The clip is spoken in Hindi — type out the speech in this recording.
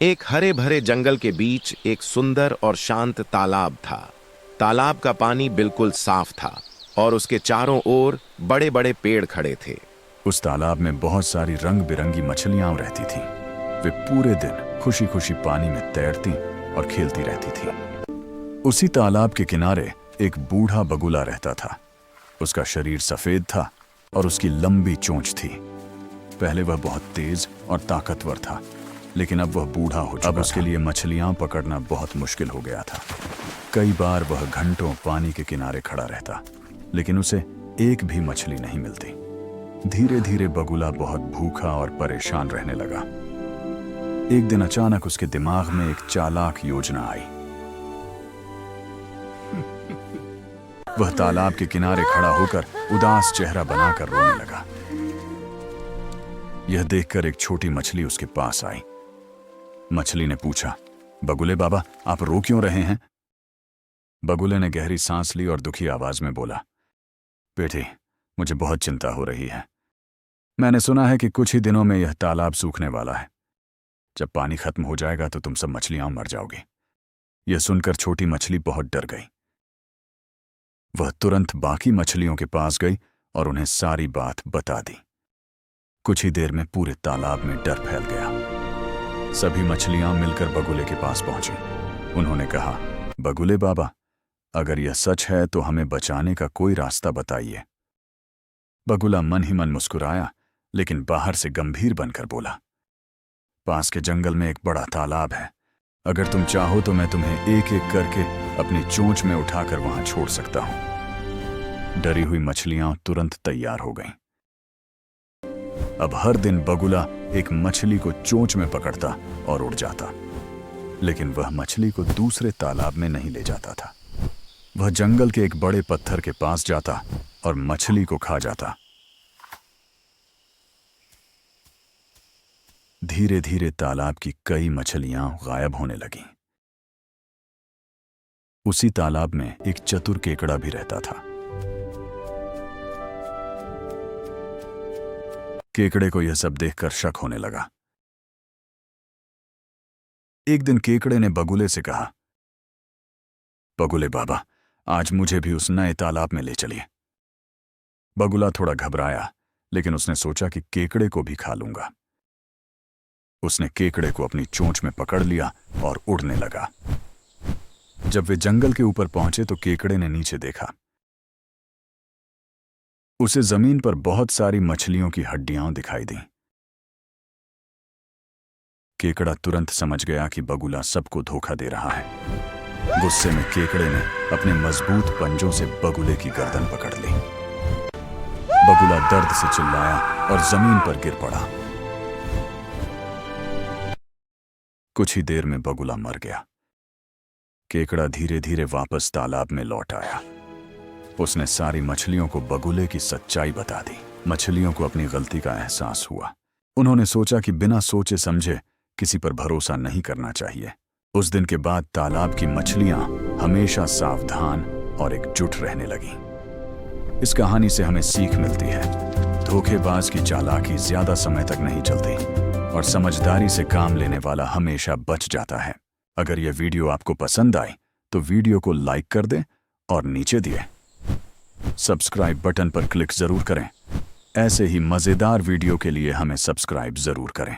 एक हरे भरे जंगल के बीच एक सुंदर और शांत तालाब था। तालाब का पानी बिल्कुल साफ था और उसके चारों ओर बड़े बड़े पेड़ खड़े थे। उस तालाब में बहुत सारी रंग बिरंगी मछलियां रहती थीं। वे पूरे दिन खुशी खुशी पानी में तैरती और खेलती रहती थीं। उसी तालाब के किनारे एक बूढ़ा बगुला रहता था। उसका शरीर सफेद था और उसकी लंबी चोंच थी। पहले वह बहुत तेज और ताकतवर था, लेकिन अब वह बूढ़ा हो चुका था। अब उसके लिए मछलियां पकड़ना बहुत मुश्किल हो गया था। कई बार वह घंटों पानी के किनारे खड़ा रहता, लेकिन उसे एक भी मछली नहीं मिलती। धीरे धीरे बगुला बहुत भूखा और परेशान रहने लगा। एक दिन अचानक उसके दिमाग में एक चालाक योजना आई। वह तालाब के किनारे खड़ा होकर उदास चेहरा बनाकर रोने लगा। यह देखकर एक छोटी मछली उसके पास आई। मछली ने पूछा, बगुले बाबा, आप रो क्यों रहे हैं? बगुले ने गहरी सांस ली और दुखी आवाज में बोला, बेटी, मुझे बहुत चिंता हो रही है। मैंने सुना है कि कुछ ही दिनों में यह तालाब सूखने वाला है। जब पानी खत्म हो जाएगा तो तुम सब मछलियां मर जाओगी। यह सुनकर छोटी मछली बहुत डर गई। वह तुरंत बाकी मछलियों के पास गई और उन्हें सारी बात बता दी। कुछ ही देर में पूरे तालाब में डर फैल गया। सभी मछलियां मिलकर बगुले के पास पहुंची। उन्होंने कहा, बगुले बाबा, अगर यह सच है तो हमें बचाने का कोई रास्ता बताइए। बगुला मन ही मन मुस्कुराया, लेकिन बाहर से गंभीर बनकर बोला, पास के जंगल में एक बड़ा तालाब है। अगर तुम चाहो तो मैं तुम्हें एक एक करके अपनी चोंच में उठाकर वहां छोड़ सकता हूं। डरी हुई मछलियां तुरंत तैयार हो गईं। अब हर दिन बगुला एक मछली को चोंच में पकड़ता और उड़ जाता, लेकिन वह मछली को दूसरे तालाब में नहीं ले जाता था। वह जंगल के एक बड़े पत्थर के पास जाता और मछली को खा जाता। धीरे धीरे तालाब की कई मछलियां गायब होने लगीं। उसी तालाब में एक चतुर केकड़ा भी रहता था। केकड़े को यह सब देखकर शक होने लगा। एक दिन केकड़े ने बगुले से कहा, बगुले बाबा, आज मुझे भी उस नए तालाब में ले चलिए। बगुला थोड़ा घबराया, लेकिन उसने सोचा कि केकड़े को भी खा लूंगा। उसने केकड़े को अपनी चोंच में पकड़ लिया और उड़ने लगा। जब वे जंगल के ऊपर पहुंचे तो केकड़े ने नीचे देखा। उसे जमीन पर बहुत सारी मछलियों की हड्डियां दिखाई दी। केकड़ा तुरंत समझ गया कि बगुला सबको धोखा दे रहा है। गुस्से में केकड़े ने अपने मजबूत पंजों से बगुले की गर्दन पकड़ ली। बगुला दर्द से चिल्लाया और जमीन पर गिर पड़ा। कुछ ही देर में बगुला मर गया। केकड़ा धीरे धीरे वापस तालाब में लौट आया। उसने सारी मछलियों को बगुले की सच्चाई बता दी। मछलियों को अपनी गलती का एहसास हुआ। उन्होंने सोचा कि बिना सोचे समझे किसी पर भरोसा नहीं करना चाहिए। उस दिन के बाद तालाब की मछलियां हमेशा सावधान और एकजुट रहने लगीं। इस कहानी से हमें सीख मिलती है, धोखेबाज की चालाकी ज्यादा समय तक नहीं चलती और समझदारी से काम लेने वाला हमेशा बच जाता है। अगर यह वीडियो आपको पसंद आई तो वीडियो को लाइक कर दें और नीचे दिए सब्सक्राइब बटन पर क्लिक जरूर करें। ऐसे ही मजेदार वीडियो के लिए हमें सब्सक्राइब जरूर करें।